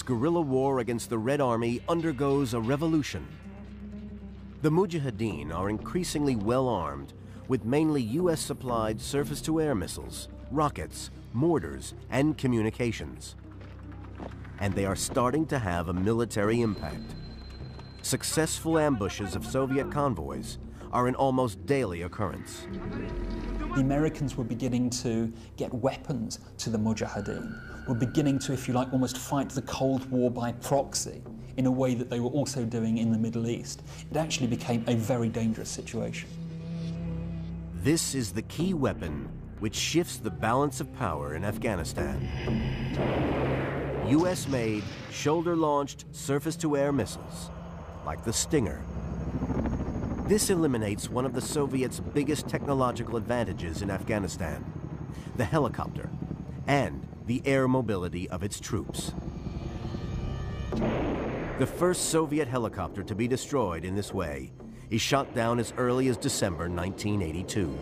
guerrilla war against the Red Army undergoes a revolution. The Mujahideen are increasingly well-armed with mainly US-supplied surface-to-air missiles, rockets, mortars, and communications. And they are starting to have a military impact. Successful ambushes of Soviet convoys are an almost daily occurrence. The Americans were beginning to get weapons to the Mujahideen, were beginning to, if you like, almost fight the Cold War by proxy in a way that they were also doing in the Middle East. It actually became a very dangerous situation. This is the key weapon which shifts the balance of power in Afghanistan. US-made, shoulder-launched surface-to-air missiles, like the Stinger. This eliminates one of the Soviets' biggest technological advantages in Afghanistan, the helicopter, and the air mobility of its troops. The first Soviet helicopter to be destroyed in this way is shot down as early as December 1982.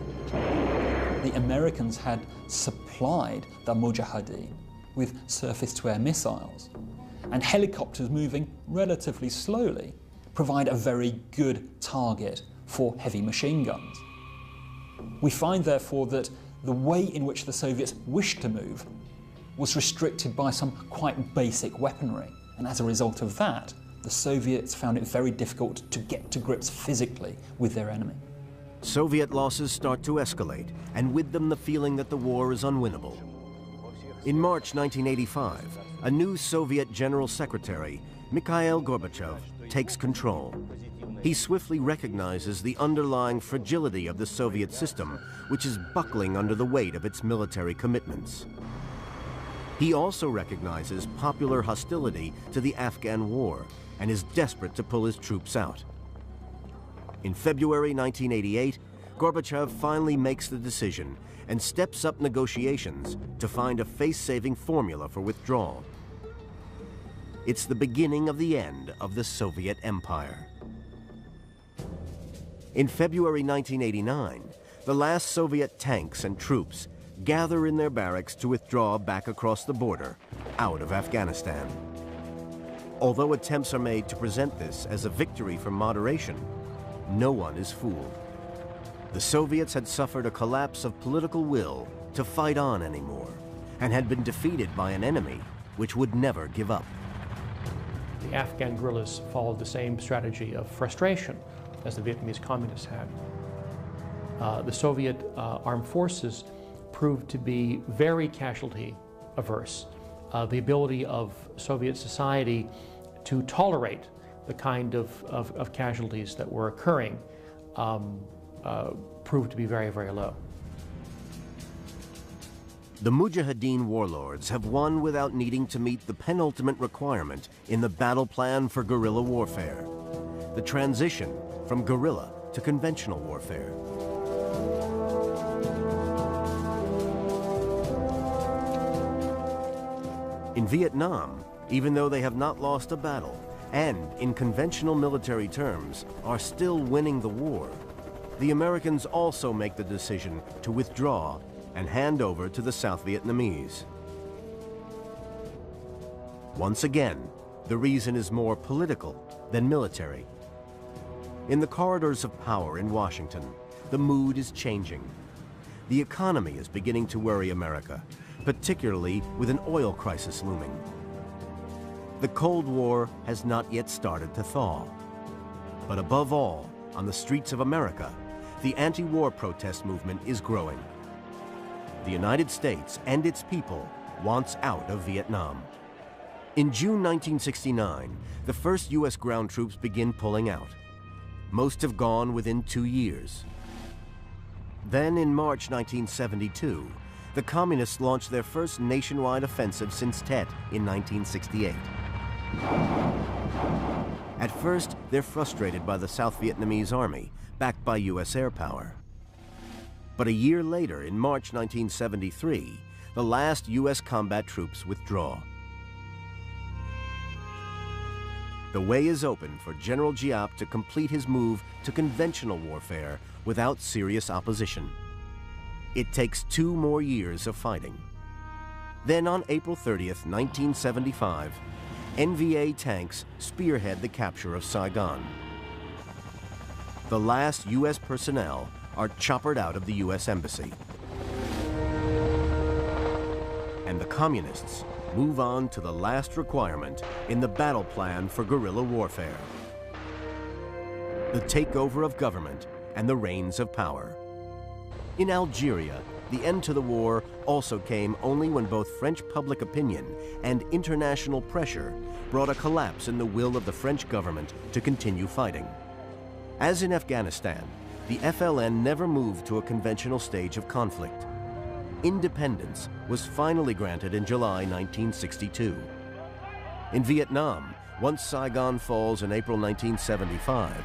The Americans had supplied the Mujahideen with surface-to-air missiles, and helicopters moving relatively slowly provide a very good target for heavy machine guns. We find, therefore, that the way in which the Soviets wished to move was restricted by some quite basic weaponry, and as a result of that, the Soviets found it very difficult to get to grips physically with their enemy. Soviet losses start to escalate, and with them the feeling that the war is unwinnable. In March 1985, a new Soviet General Secretary, Mikhail Gorbachev, takes control. He swiftly recognizes the underlying fragility of the Soviet system, which is buckling under the weight of its military commitments. He also recognizes popular hostility to the Afghan war and is desperate to pull his troops out. In February 1988, Gorbachev finally makes the decision and steps up negotiations to find a face-saving formula for withdrawal. It's the beginning of the end of the Soviet Empire. In February 1989, the last Soviet tanks and troops gather in their barracks to withdraw back across the border, out of Afghanistan. Although attempts are made to present this as a victory for moderation, no one is fooled. The Soviets had suffered a collapse of political will to fight on anymore, and had been defeated by an enemy which would never give up. The Afghan guerrillas followed the same strategy of frustration as the Vietnamese communists had. The Soviet armed forces proved to be very casualty averse. The ability of Soviet society to tolerate the kind of casualties that were occurring proved to be very, very low. The Mujahideen warlords have won without needing to meet the penultimate requirement in the battle plan for guerrilla warfare, the transition from guerrilla to conventional warfare. In Vietnam, even though they have not lost a battle, and in conventional military terms are still winning the war, the Americans also make the decision to withdraw and hand over to the South Vietnamese. Once again, the reason is more political than military. In the corridors of power in Washington, the mood is changing. The economy is beginning to worry America, particularly with an oil crisis looming. The Cold War has not yet started to thaw. But above all, on the streets of America, the anti-war protest movement is growing. The United States and its people wants out of Vietnam. In June 1969, the first U.S. ground troops begin pulling out. Most have gone within 2 years. Then in March 1972, the Communists launched their first nationwide offensive since Tet in 1968. At first, they're frustrated by the South Vietnamese army, backed by U.S. air power. But a year later, in March 1973, the last U.S. combat troops withdraw. The way is open for General Giap to complete his move to conventional warfare without serious opposition. It takes 2 more years of fighting. Then on April 30th, 1975, NVA tanks spearhead the capture of Saigon. The last U.S. personnel are choppered out of the U.S. Embassy. And the communists move on to the last requirement in the battle plan for guerrilla warfare: the takeover of government and the reins of power. In Algeria, the end to the war also came only when both French public opinion and international pressure brought a collapse in the will of the French government to continue fighting. As in Afghanistan, the FLN never moved to a conventional stage of conflict. Independence was finally granted in July 1962. In Vietnam, once Saigon falls in April 1975,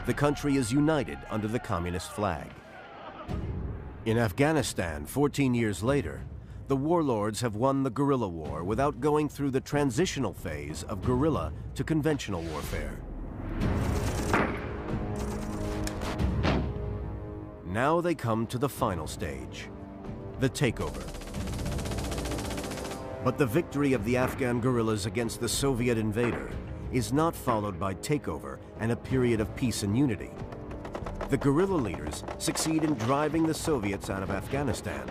the country is united under the communist flag. In Afghanistan, 14 years later, the warlords have won the guerrilla war without going through the transitional phase of guerrilla to conventional warfare. Now they come to the final stage, the takeover. But the victory of the Afghan guerrillas against the Soviet invader is not followed by takeover and a period of peace and unity. The guerrilla leaders succeed in driving the Soviets out of Afghanistan,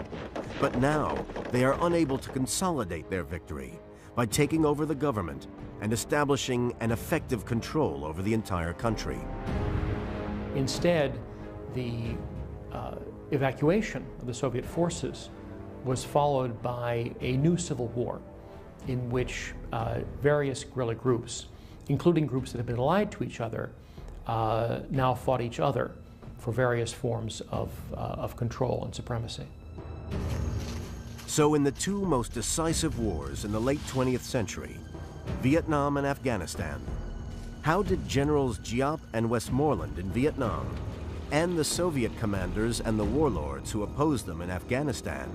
but now they are unable to consolidate their victory by taking over the government and establishing an effective control over the entire country. Instead, the evacuation of the Soviet forces was followed by a new civil war in which various guerrilla groups, including groups that had been allied to each other, now fought each other for various forms of control and supremacy. So in the two most decisive wars in the late 20th century, Vietnam and Afghanistan, how did Generals Giap and Westmoreland in Vietnam and the Soviet commanders and the warlords who opposed them in Afghanistan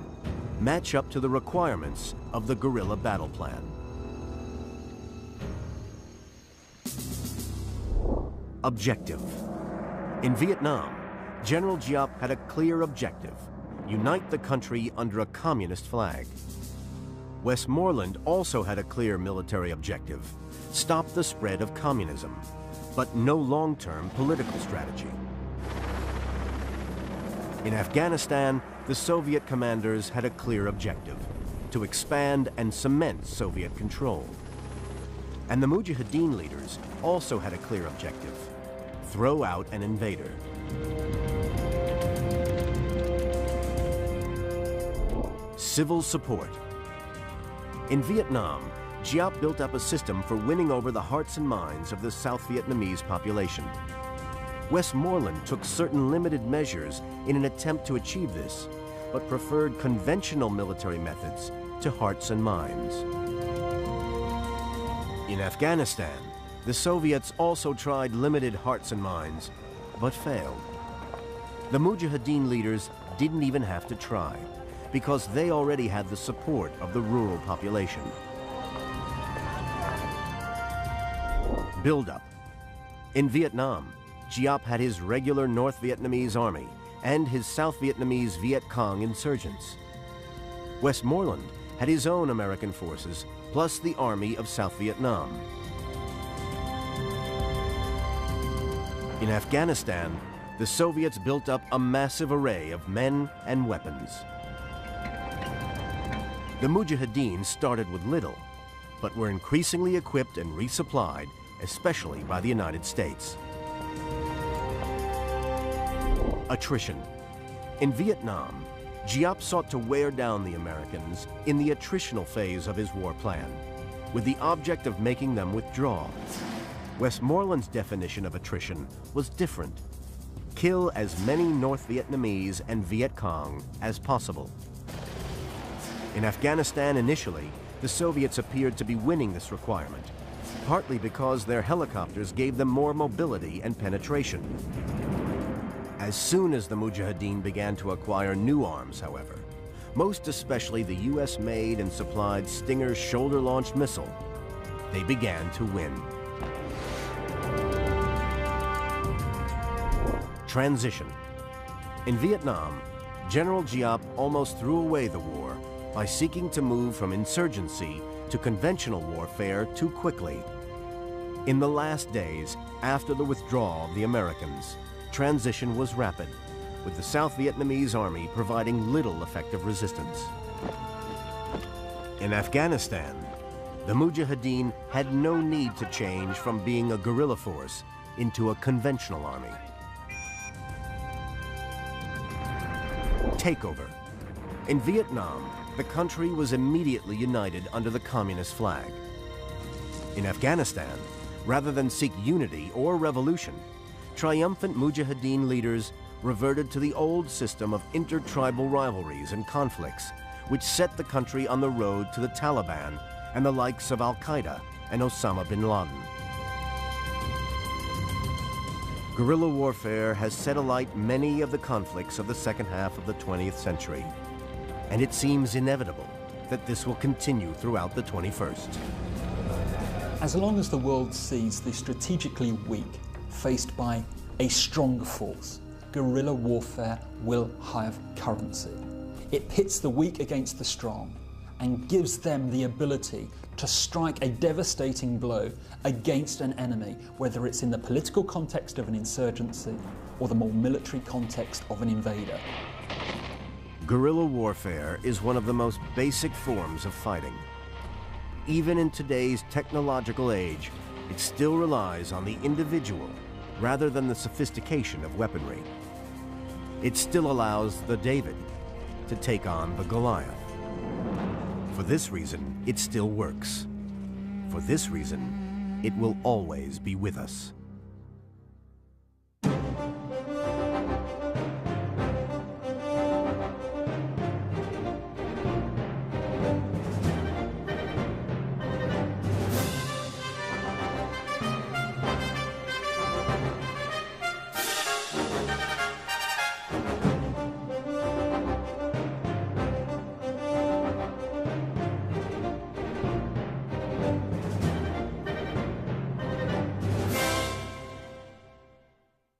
match up to the requirements of the guerrilla battle plan? Objective. In Vietnam, General Giap had a clear objective: unite the country under a communist flag. Westmoreland also had a clear military objective: stop the spread of communism, but no long-term political strategy. In Afghanistan, the Soviet commanders had a clear objective: to expand and cement Soviet control. And the Mujahideen leaders also had a clear objective: throw out an invader. Civil support. In Vietnam, Giap built up a system for winning over the hearts and minds of the South Vietnamese population. Westmoreland took certain limited measures in an attempt to achieve this, but preferred conventional military methods to hearts and minds. In Afghanistan, the Soviets also tried limited hearts and minds, but failed. The Mujahideen leaders didn't even have to try, because they already had the support of the rural population. Build-up. In Vietnam, Giap had his regular North Vietnamese army and his South Vietnamese Viet Cong insurgents. Westmoreland had his own American forces, plus the Army of South Vietnam. In Afghanistan, the Soviets built up a massive array of men and weapons. The Mujahideen started with little, but were increasingly equipped and resupplied, especially by the United States. Attrition. In Vietnam, Giap sought to wear down the Americans in the attritional phase of his war plan, with the object of making them withdraw. Westmoreland's definition of attrition was different: kill as many North Vietnamese and Viet Cong as possible. In Afghanistan initially, the Soviets appeared to be winning this requirement, partly because their helicopters gave them more mobility and penetration. As soon as the Mujahideen began to acquire new arms, however, most especially the US-made and supplied Stinger shoulder-launched missile, they began to win. Transition. In Vietnam, General Giap almost threw away the war by seeking to move from insurgency to conventional warfare too quickly. In the last days after the withdrawal of the Americans, transition was rapid, with the South Vietnamese army providing little effective resistance. In Afghanistan, the Mujahideen had no need to change from being a guerrilla force into a conventional army. Takeover. In Vietnam, the country was immediately united under the communist flag. In Afghanistan, rather than seek unity or revolution, triumphant Mujahideen leaders reverted to the old system of intertribal rivalries and conflicts, which set the country on the road to the Taliban and the likes of Al-Qaeda and Osama bin Laden. Guerrilla warfare has set alight many of the conflicts of the second half of the 20th century, and it seems inevitable that this will continue throughout the 21st. As long as the world sees the strategically weak faced by a strong force, guerrilla warfare will have currency. It pits the weak against the strong and gives them the ability to strike a devastating blow against an enemy, whether it's in the political context of an insurgency or the more military context of an invader. Guerrilla warfare is one of the most basic forms of fighting. Even in today's technological age, it still relies on the individual rather than the sophistication of weaponry. It still allows the David to take on the Goliath. For this reason, it still works. For this reason, it will always be with us.